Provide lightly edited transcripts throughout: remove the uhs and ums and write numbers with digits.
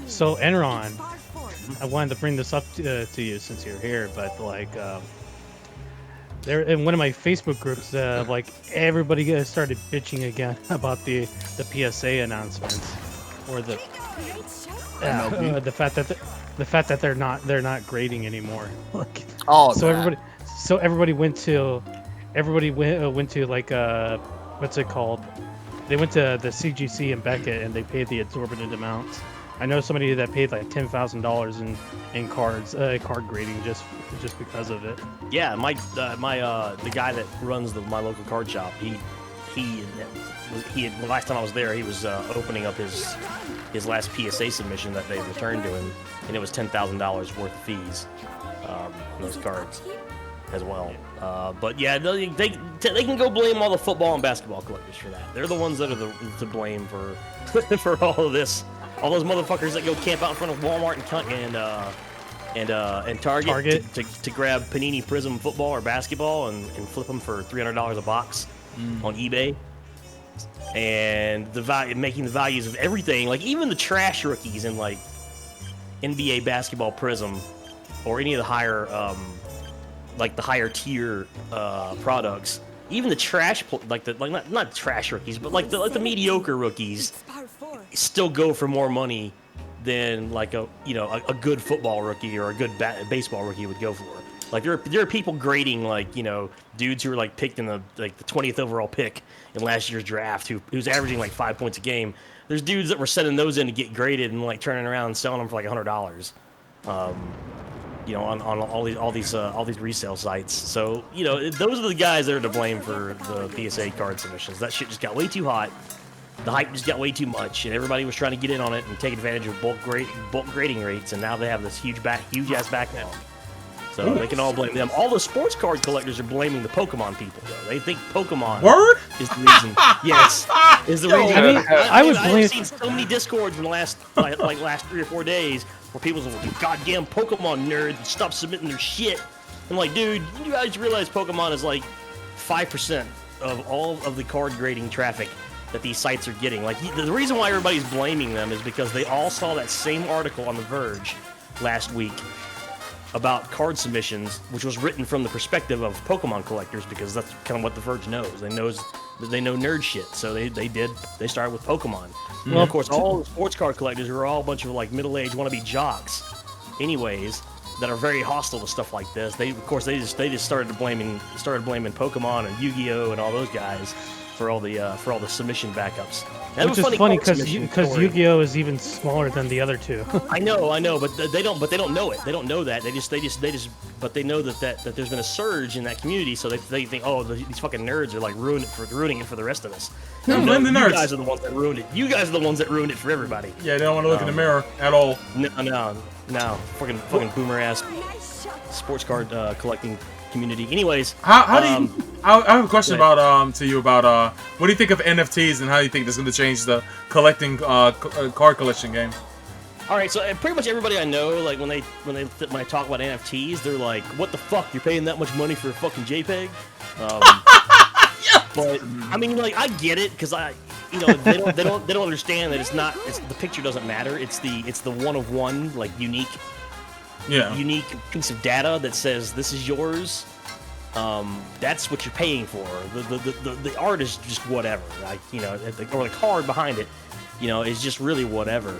So Enron, I wanted to bring this up to you since you're here, but like there in one of my Facebook groups, like everybody started bitching again about the PSA announcements or MLB. the fact that they're not grading anymore. Like, Oh, so that. everybody went to like what's it called? They went to the CGC in Beckett and they paid the exorbitant amounts. I know somebody that paid like $10,000 in card grading just because of it. Yeah, the guy that runs my local card shop, he had, last time I was there, he was opening up his last PSA submission that they returned to him, and it was $10,000 worth of fees on those cards as well. But yeah, they can go blame all the football and basketball collectors for that. They're the ones that are to blame for for all of this. All those motherfuckers that go camp out in front of Walmart and Target. To grab Panini Prism football or basketball and flip them for $300 a box on eBay. And making the values of everything, like even the trash rookies in like NBA basketball Prism or any of the higher like the higher tier products, even the trash not trash rookies, but like the mediocre rookies still go for more money than like a good football rookie or a good baseball rookie would go for. Like there are people grading like dudes who are like picked in the 20th overall pick in last year's draft who's averaging like 5 points a game. There's dudes that were sending those in to get graded and like turning around and selling them for like $100. On all these resale sites. So those are the guys that are to blame for the PSA card submissions. That shit just got way too hot. The hype just got way too much, and everybody was trying to get in on it and take advantage of bulk grading rates, and now they have this huge ass backlog. So they can all blame them. All the sports card collectors are blaming the Pokemon people, though. They think Pokemon is the reason. Yes, is the reason. I mean, I've seen so many discords in the last last 3 or 4 days where people's like, goddamn Pokemon nerds, stop submitting their shit. I'm like, dude, you guys realize Pokemon is like 5% of all of the card grading traffic that these sites are getting. Like, the reason why everybody's blaming them is because they all saw that same article on The Verge last week about card submissions, which was written from the perspective of Pokemon collectors, because that's kind of what The Verge knows. They know nerd shit, so they started with Pokemon. Well, and of course, all the sports card collectors are all a bunch of like middle-aged wannabe jocks, anyways, that are very hostile to stuff like this. They just started blaming Pokemon and Yu-Gi-Oh and all those guys for all the submission backups. Which is funny because Yu-Gi-Oh is even smaller than the other two. I know, but they don't know it. They don't know that. But they know that there's been a surge in that community, so they think, oh, these fucking nerds are like ruining it for the rest of us. No, blame the nerds. You guys are the ones that ruined it. You guys are the ones that ruined it for everybody. Yeah, they don't want to look in the mirror at all. No, fucking boomer ass sports card collecting community. Anyways, how do you? I have a question about to you about what do you think of NFTs and how do you think this is going to change the collecting card collection game? All right, so pretty much everybody I know, like when I talk about NFTs, they're like, "What the fuck? You're paying that much money for a fucking JPEG?" But I mean, like, I get it because they don't understand that the picture doesn't matter. It's the one of one, like unique piece of data that says this is yours. That's what you're paying for. The art is just whatever, like, or the card behind it, is just really whatever.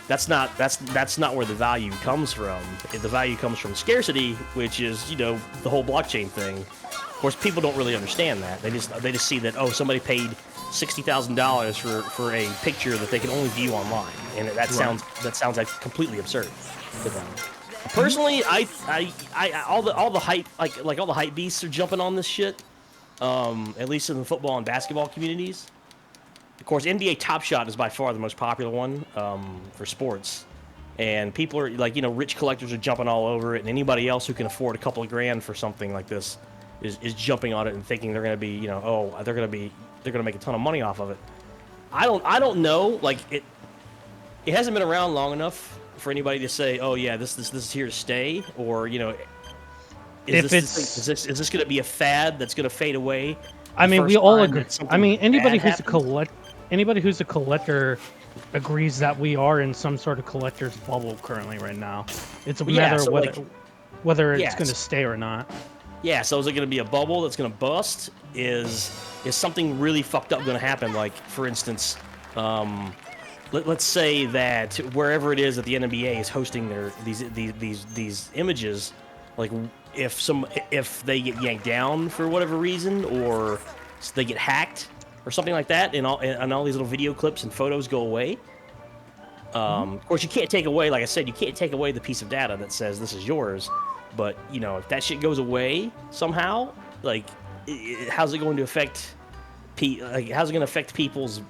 That's not where the value comes from. The value comes from scarcity, which is the whole blockchain thing. Of course, people don't really understand that. They just see that, oh, somebody paid $60,000 for a picture that they can only view online, and that sounds like completely absurd to them. Personally, all the hype, like all the hype beasts are jumping on this shit. At least in the football and basketball communities. Of course, NBA Top Shot is by far the most popular one for sports, and people are like, rich collectors are jumping all over it, and anybody else who can afford a couple of grand for something like this is jumping on it and thinking they're going to be, they're going to make a ton of money off of it. I don't know, like it hasn't been around long enough for anybody to say, oh yeah, this is here to stay, or is this going to be a fad that's going to fade away? I mean, we all agree. I mean, anybody who's a collector agrees that we are in some sort of collector's bubble currently right now. It's a Well, yeah, matter so, of like- whether it's Yeah, going to so- stay or not. Yeah, so is it going to be a bubble that's going to bust? Is something really fucked up going to happen? Like, for instance, let's say that wherever it is that the NBA is hosting these images, like if they get yanked down for whatever reason, or they get hacked or something like that, and all these little video clips and photos go away. Of course, you can't take away, like I said, you can't take away the piece of data that says this is yours. But you know, if that shit goes away somehow, like, how's it going to affect? How's it going to affect people's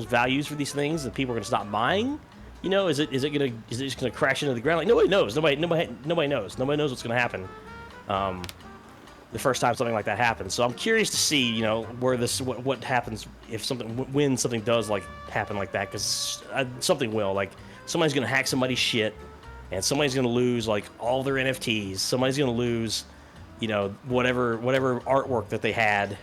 values for these things? And people are going to stop buying? You know, is it just going to crash into the ground? Like, nobody knows. Nobody knows. Nobody knows what's going to happen. The first time something like that happens. So I'm curious to see, you know, what happens if when something does like happen like that, because something will. Like, somebody's going to hack somebody's shit. And somebody's going to lose, like, all their NFTs. Somebody's going to lose, you know, whatever artwork that they had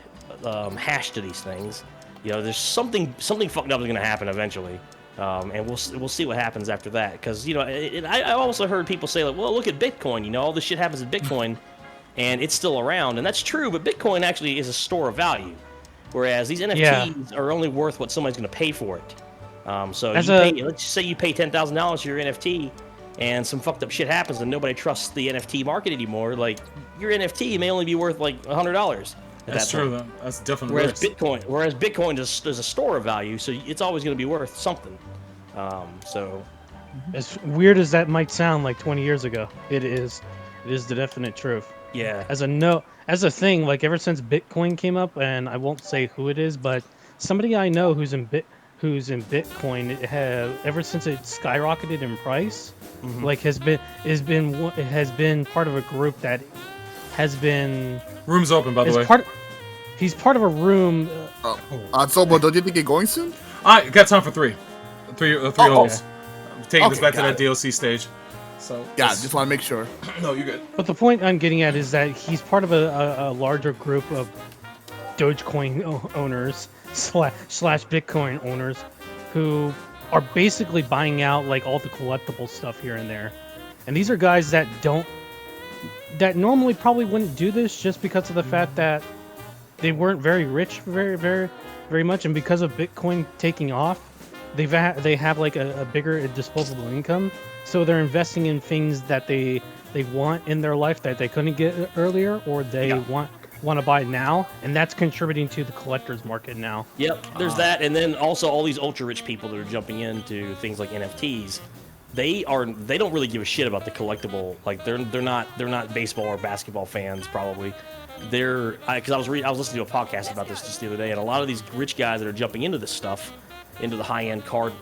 hashed to these things. You know, there's something fucked up is going to happen eventually. And we'll see what happens after that. Because, you know, I also heard people say, like, well, look at Bitcoin. You know, all this shit happens in Bitcoin, and it's still around. And that's true, but Bitcoin actually is a store of value. Whereas these NFTs are only worth what somebody's going to pay for it. So let's just say you pay $10,000 for your NFT, and some fucked up shit happens and nobody trusts the NFT market anymore, like, your NFT may only be worth like $100. That's true, though. That's definitely Whereas Bitcoin is a store of value, so it's always going to be worth something. So as weird as that might sound, like 20 years ago, it is the definite truth. yeah, As a thing, like, ever since Bitcoin came up, and I won't say who it is, but somebody I know who's in Bitcoin, ever since it skyrocketed in price, like, has been part of a group that has been. Room's open, by the way. He's part of a room. So, but don't you think you're going soon? I got time for three holes. I'm taking this Okay, back to got that DLC stage. So Yeah, just want to make sure. no, you're good. But the point I'm getting at is that he's part of a larger group of Dogecoin owners slash Bitcoin owners who are basically buying out, like, all the collectible stuff here and there. And these are guys that normally probably wouldn't do this, just because of the fact that they weren't very rich very much, and because of Bitcoin taking off, they have like a bigger disposable income, so they're investing in things that they want in their life that they couldn't get earlier, or they want to buy now, and that's contributing to the collector's market now. Yep, there's that, and then also all these ultra rich people that are jumping into things like NFTs. They don't really give a shit about the collectible. Like, they're not baseball or basketball fans probably. Because I was listening to a podcast about this just the other day, and a lot of these rich guys that are jumping into this stuff, into the high-end card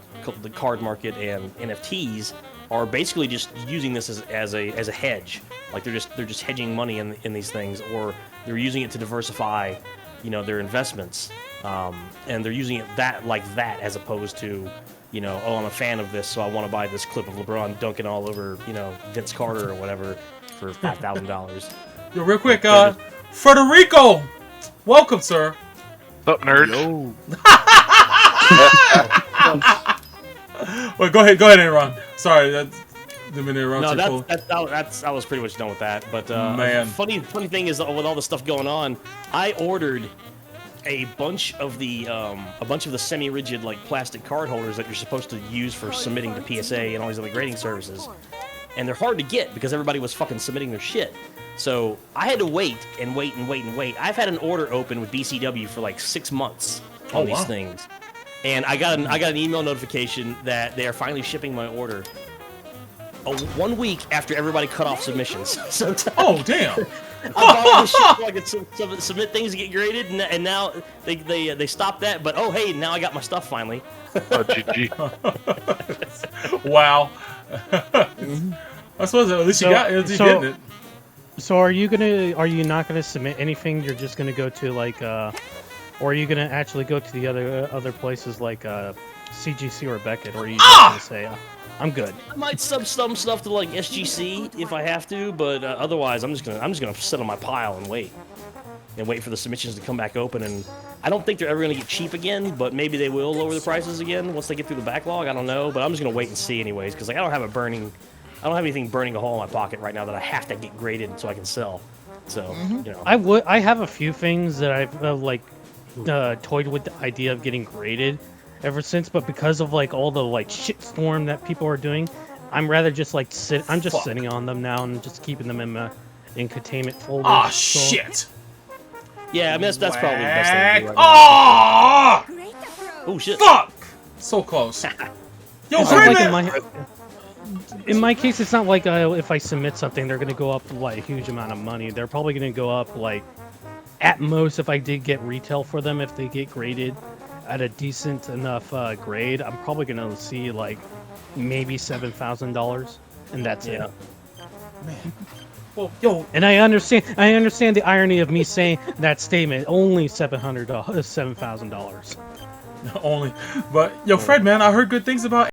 market and NFTs, are basically just using this as a hedge. Like, they're just hedging money in these things, or they're using it to diversify, you know, their investments. And they're using it like that as opposed to, you know, oh, I'm a fan of this, so I want to buy this clip of LeBron dunking all over, you know, Vince Carter or whatever for $5,000. Yo, real quick, Federico, welcome, sir. What's up, nerd? Yo. Wait, go ahead, Aaron. Sorry, didn't mean to interrupt No, you. I was pretty much done with that. But Man. funny thing is, with all the stuff going on, I ordered a bunch of the semi-rigid, like, plastic card holders that you're supposed to use for submitting to PSA and all these other grading services, and they're hard to get because everybody was fucking submitting their shit. So I had to wait. I've had an order open with BCW for like 6 months on these things, and I got an email notification that they are finally shipping my order 1 week after everybody cut off submissions. So Oh, damn. I bought all this shit so I could submit things to get graded, and now they stopped that. But oh, hey, now I got my stuff finally. Oh, GG. Wow. I suppose at least you're getting it. So are you not gonna submit anything? You're just gonna go to, like, or are you gonna actually go to the other places like CGC or Beckett, or are you just gonna say, I'm good? I might sub some stuff to like SGC if I have to, but otherwise I'm just gonna sit on my pile and wait for the submissions to come back open, and I don't think they're ever going to get cheap again, but maybe they will lower the prices again once they get through the backlog. I don't know, but I'm just going to wait and see anyways, because like I don't have anything burning a hole in my pocket right now that I have to get graded so I can sell. So, you know. I have a few things that I've toyed with the idea of getting graded ever since, but because of like all the like shitstorm that people are doing, I'm rather just like I'm just sitting on them now and just keeping them in containment folders. Ah, so. shit. Yeah, I mean, that's probably the best thing to do right now. Ah! Oh, shit. Fuck! So close. Yo, It's Fred, not man! like in my case, it's not like if I submit something, they're going to go up like a huge amount of money. They're probably going to go up like at most if I did get retail for them, if they get graded at a decent enough grade, I'm probably going to see like maybe $7,000, and that's it. Man. Well, yo, And I understand the irony of me saying that statement. Only $7,000. only. But, yo, Fred, man, I heard good things about